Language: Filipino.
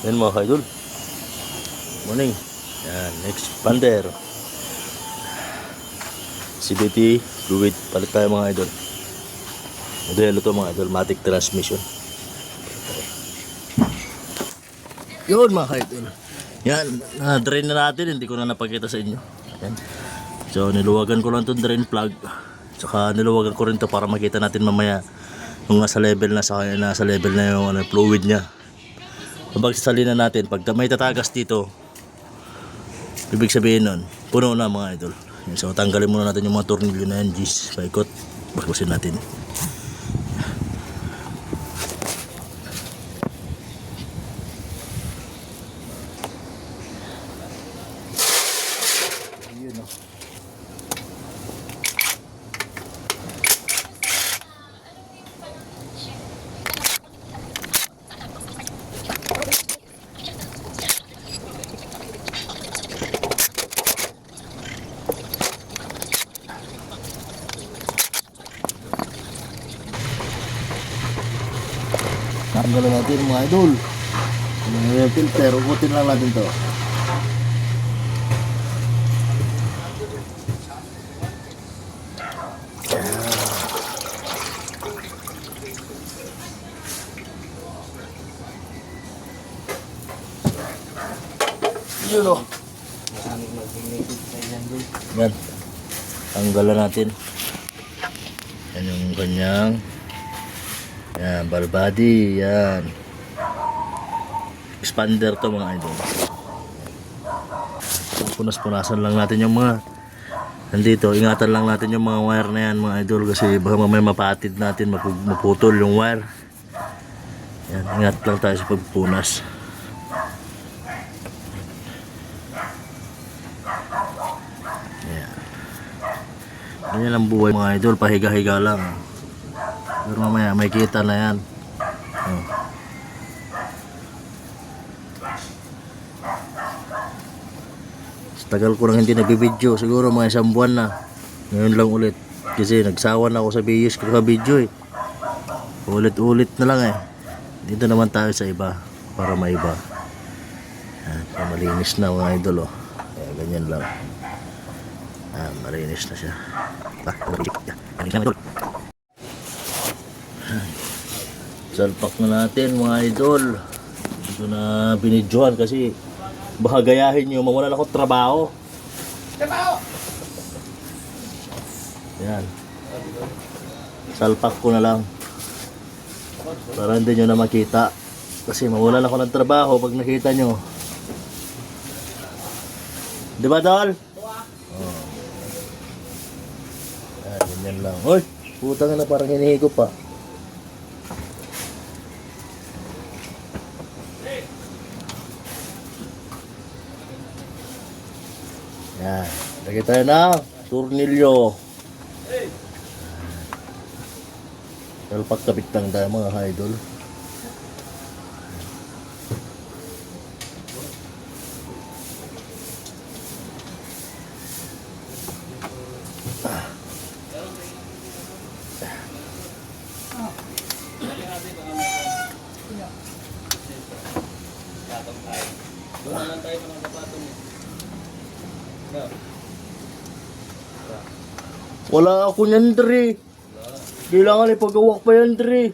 Yan mga idol. Morning. Yan, expander. CVT fluid. Palit tayo mga idol. Modelo to mga idol. Matic transmission. Yun mga idol. Yan, na-drain na natin. Hindi ko na napakita sa inyo. Yan. So niluwagan ko lang itong drain plug. Tsaka niluwagan ko rin to para makita natin mamaya kung nasa level na nasa level na yung fluid niya. Kapag salina natin, pag may tatagas dito, ibig sabihin nun, puno na mga idol. So tanggalin muna natin yung mga tornilyo na yan, G's, paikot, bagusin natin. Yun o. Tanggalin natin mga idol. Yung filter, ukutin lang natin to. Yun o. Yan. Tanggalan natin. Yan yung kanyang ball body. Yan. Expander to mga idol. Punas-punasan lang natin yung mga nandito. Ingatan lang natin yung mga wire na yan mga idol. Kasi baka mamaya mapatid natin, maputol yung wire. Yan. Ingat lang tayo sa pagpunas. Ganyan lang buhay mga idol, pahiga-higa lang. Pero mamaya may kita na yan. Tagal ko lang hindi nabibidyo, siguro mga 1 buwan na. Ngayon lang ulit. Kasi nagsawa na ako sa videos ko video eh. Ulit-ulit na lang eh. Dito naman tayo sa iba, para maiba. Malinis na mga idol oh. Ganyan lang. Malinis na siya. Salpak na natin mga idol. Ito na binidyohan kasi baka gayahin nyo, mawalan ako trabaho. Yan. Salpak ko na lang para hindi nyo na makita. Kasi mawalan ako ng trabaho pag nakita nyo. Diba Dol? Ganyan lang. Hoy, putang na parang hinihigop pa. Yan. Lagay tayo na tornilyo. Salpak kapit lang tayo mga idol. Wala ako nyan, Dre. Kailangan ipagawak pa yan, Dre.